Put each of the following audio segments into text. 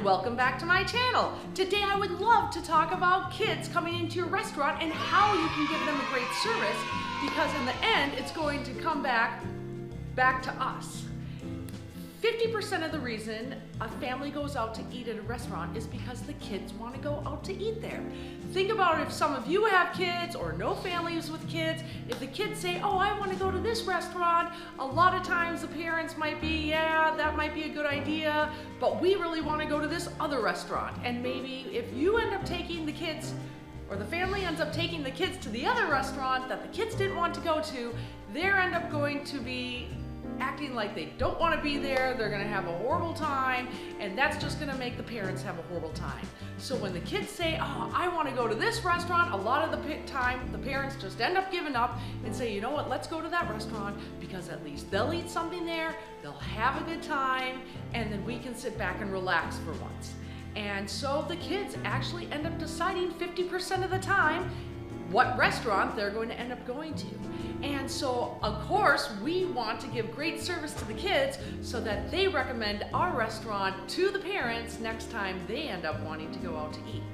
welcome back to my channel. Today I would love to talk about kids coming into your restaurant and how you can give them a great service, because in the end it's going to come back to us. 50% of the reason a family goes out to eat at a restaurant is because the kids want to go out to eat there. Think about if some of you have kids or know families with kids. If the kids say, oh, I want to go to this restaurant, a lot of times the parents might be, yeah, that might be a good idea, but we really want to go to this other restaurant. And maybe if you end up taking the kids, or the family ends up taking the kids to the other restaurant that the kids didn't want to go to, they're end up going to be acting like they don't want to be there, they're going to have a horrible time, and that's just going to make the parents have a horrible time. So when the kids say, oh, I want to go to this restaurant, a lot of the time the parents just end up giving up and say, you know what, let's go to that restaurant, because at least they'll eat something there, they'll have a good time, and then we can sit back and relax for once. And so the kids actually end up deciding 50% of the time what restaurant they're going to end up going to. And so, of course, we want to give great service to the kids so that they recommend our restaurant to the parents next time they end up wanting to go out to eat.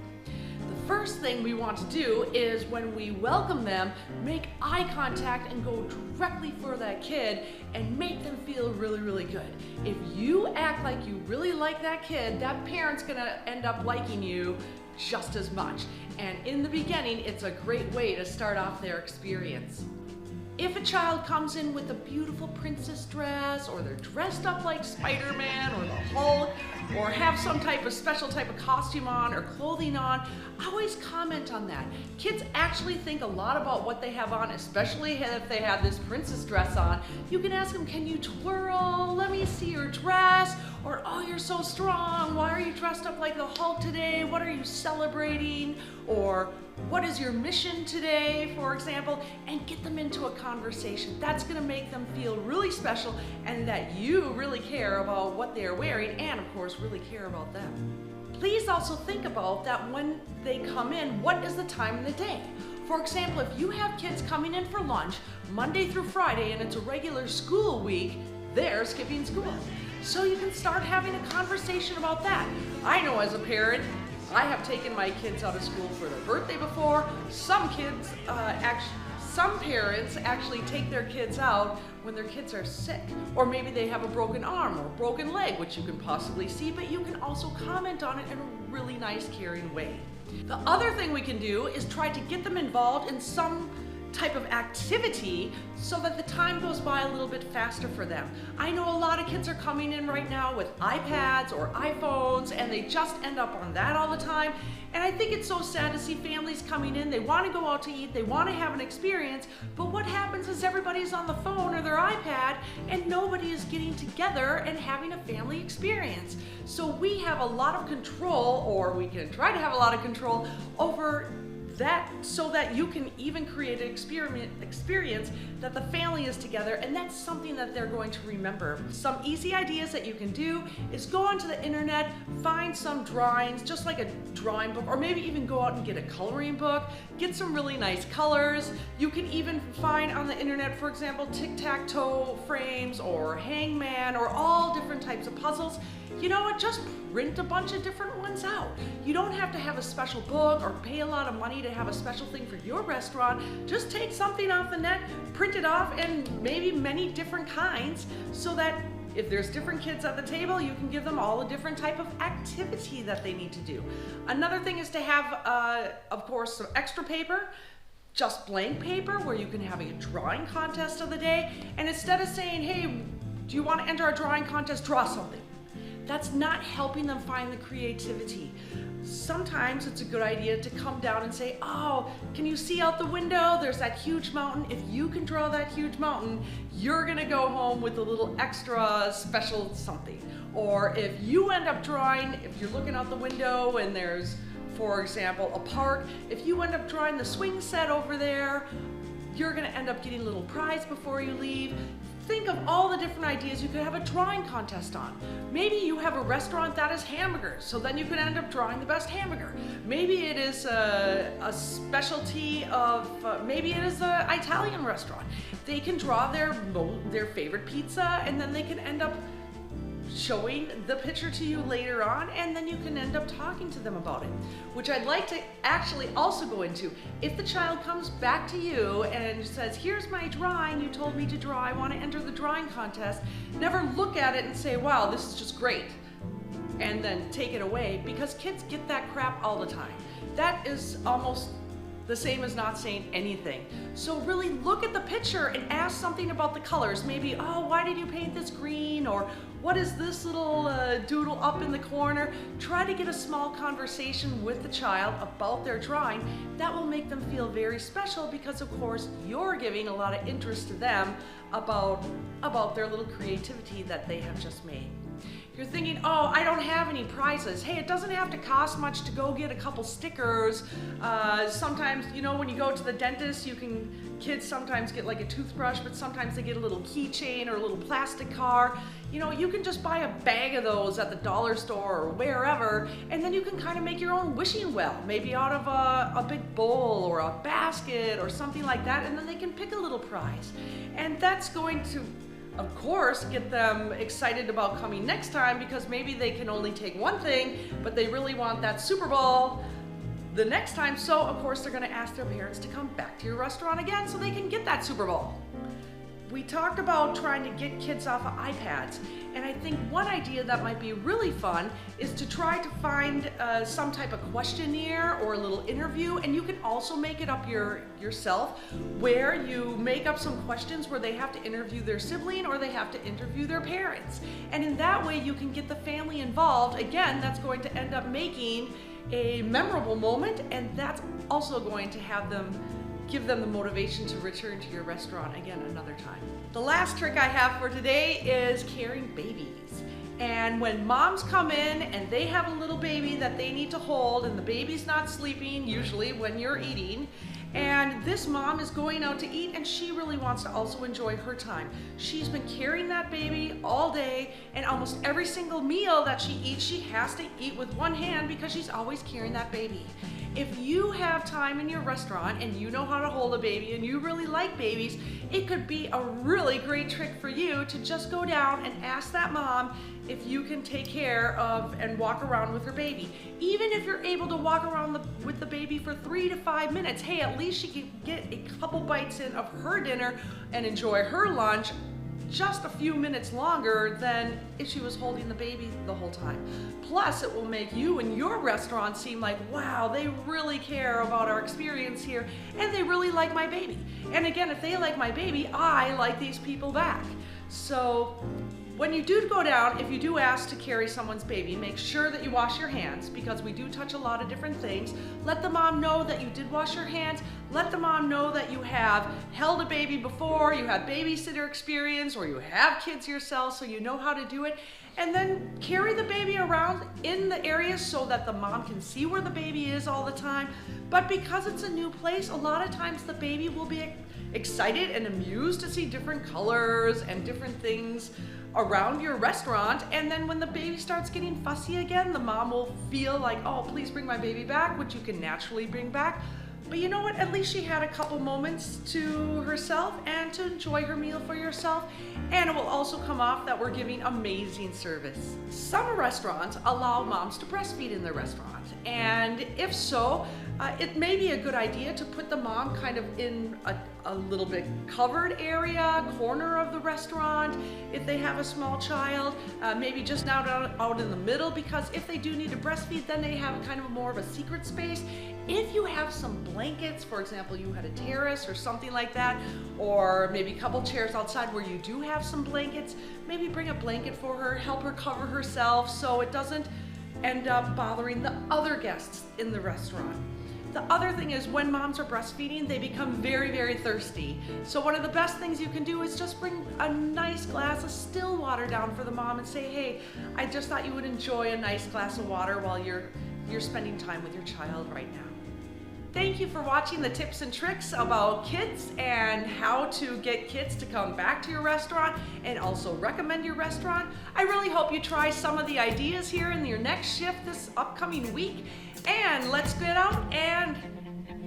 The first thing we want to do is, when we welcome them, make eye contact and go directly for that kid and make them feel really, really good. If you act like you really like that kid, that parent's gonna end up liking you just as much. And in the beginning, it's a great way to start off their experience. If a child comes in with a beautiful princess dress, or they're dressed up like Spiderman or the Hulk, or have some type of special type of costume on or clothing on, always comment on that. Kids actually think a lot about what they have on, especially if they have this princess dress on. You can ask them, can you twirl? Let me see your dress. Or, oh, you're so strong. Why are you dressed up like the Hulk today? What are you celebrating? Or, what is your mission today, for example? And get them into a conversation. That's gonna make them feel really special, and that you really care about what they're wearing, and of course, really care about them. Please also think about that when they come in, what is the time of the day? For example, if you have kids coming in for lunch Monday through Friday and it's a regular school week, they're skipping school. So you can start having a conversation about that. I know as a parent, I have taken my kids out of school for their birthday before. Some parents actually take their kids out when their kids are sick, or maybe they have a broken arm or a broken leg, which you can possibly see, but you can also comment on it in a really nice, caring way. The other thing we can do is try to get them involved in some type of activity so that the time goes by a little bit faster for them. I know a lot of kids are coming in right now with iPads or iPhones, and they just end up on that all the time. And I think it's so sad to see families coming in, they want to go out to eat, they want to have an experience, but what happens is everybody's on the phone or their iPad and nobody is getting together and having a family experience. So we have a lot of control, or we can try to have a lot of control over that, so that you can even create an experience that the family is together, and that's something that they're going to remember. Some easy ideas that you can do is go onto the internet, find some drawings, just like a drawing book, or maybe even go out and get a coloring book, get some really nice colors. You can even find on the internet, for example, tic-tac-toe frames or hangman, or all different types of puzzles. You know what, just print a bunch of different ones out. You don't have to have a special book or pay a lot of money to have a special thing for your restaurant. Just take something off the net, print it off, and maybe many different kinds, so that if there's different kids at the table, you can give them all a different type of activity that they need to do. Another thing is to have, of course, some extra paper, just blank paper, where you can have a drawing contest of the day. And instead of saying, hey, do you want to enter our drawing contest, draw something. That's not helping them find the creativity. Sometimes it's a good idea to come down and say, oh, can you see out the window? There's that huge mountain. If you can draw that huge mountain, you're gonna go home with a little extra special something. Or if you end up drawing, if you're looking out the window and there's, for example, a park, if you end up drawing the swing set over there, you're gonna end up getting a little prize before you leave. Think of all the different ideas you could have a drawing contest on. Maybe you have a restaurant that is hamburgers, so then you could end up drawing the best hamburger. Maybe it is a specialty of, maybe it is an Italian restaurant. They can draw their favorite pizza, and then they can end up showing the picture to you later on, and then you can end up talking to them about it, which I'd like to actually also go into. If the child comes back to you and says, here's my drawing you told me to draw, I want to enter the drawing contest, never look at it and say, wow, this is just great, and then take it away, because kids get that crap all the time. That is almost the same as not saying anything. So really look at the picture and ask something about the colors. Maybe, oh, why did you paint this green? Or what is this little doodle up in the corner? Try to get a small conversation with the child about their drawing. That will make them feel very special, because of course you're giving a lot of interest to them about their little creativity that they have just made. You're thinking, oh, I don't have any prizes. Hey, it doesn't have to cost much to go get a couple stickers. Sometimes, you know, when you go to the dentist, kids sometimes get like a toothbrush, but sometimes they get a little keychain or a little plastic car. You know, you can just buy a bag of those at the dollar store or wherever, and then you can kind of make your own wishing well, maybe out of a big bowl or a basket or something like that, and then they can pick a little prize. And that's going to, of course, get them excited about coming next time, because maybe they can only take one thing, but they really want that Super Bowl the next time. So of course they're going to ask their parents to come back to your restaurant again so they can get that Super Bowl. We talked about trying to get kids off of iPads, and I think one idea that might be really fun is to try to find some type of questionnaire or a little interview, and you can also make it up yourself, where you make up some questions where they have to interview their sibling or they have to interview their parents. And in that way you can get the family involved. Again, that's going to end up making a memorable moment, and that's also going to give them the motivation to return to your restaurant again another time. The last trick I have for today is carrying babies. And when moms come in and they have a little baby that they need to hold, and the baby's not sleeping, usually when you're eating, and this mom is going out to eat and she really wants to also enjoy her time. She's been carrying that baby all day, and almost every single meal that she eats, she has to eat with one hand because she's always carrying that baby. If you have time in your restaurant and you know how to hold a baby and you really like babies, it could be a really great trick for you to just go down and ask that mom if you can take care of and walk around with her baby. Even if you're able to walk around with the baby for 3 to 5 minutes, hey, at least she can get a couple bites in of her dinner and enjoy her lunch just a few minutes longer than if she was holding the baby the whole time. Plus, it will make you and your restaurant seem like, wow, they really care about our experience here, and they really like my baby. And again, if they like my baby, I like these people back. So when you do go down, if you do ask to carry someone's baby, make sure that you wash your hands, because we do touch a lot of different things. Let the mom know that you did wash your hands. Let the mom know that you have held a baby before, you have babysitter experience, or you have kids yourself, so you know how to do it. And then carry the baby around in the area so that the mom can see where the baby is all the time. But because it's a new place, a lot of times the baby will be excited and amused to see different colors and different things around your restaurant. And then when the baby starts getting fussy again, the mom will feel like, oh, please bring my baby back, which you can naturally bring back. But you know what? At least she had a couple moments to herself and to enjoy her meal for yourself. And it will also come off that we're giving amazing service. Some restaurants allow moms to breastfeed in their restaurant. And if so, it may be a good idea to put the mom kind of in a little bit covered area, corner of the restaurant. If they have a small child, maybe just out in the middle, because if they do need to breastfeed, then they have kind of more of a secret space. If you have some blankets, for example, you had a terrace or something like that, or maybe a couple chairs outside where you do have some blankets, maybe bring a blanket for her, help her cover herself so it doesn't end up bothering the other guests in the restaurant. The other thing is, when moms are breastfeeding, they become very, very thirsty. So one of the best things you can do is just bring a nice glass of still water down for the mom and say, hey, I just thought you would enjoy a nice glass of water while you're spending time with your child right now. Thank you for watching the tips and tricks about kids and how to get kids to come back to your restaurant and also recommend your restaurant. I really hope you try some of the ideas here in your next shift this upcoming week, and let's get out and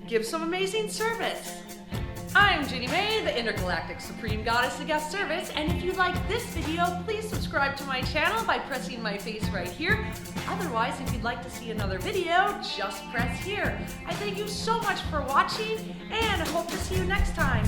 give some amazing service. I'm Ginny May, the Intergalactic Supreme Goddess of Guest Service, and if you like this video, please subscribe to my channel by pressing my face right here. Otherwise, if you'd like to see another video, just press here. I thank you so much for watching, and I hope to see you next time.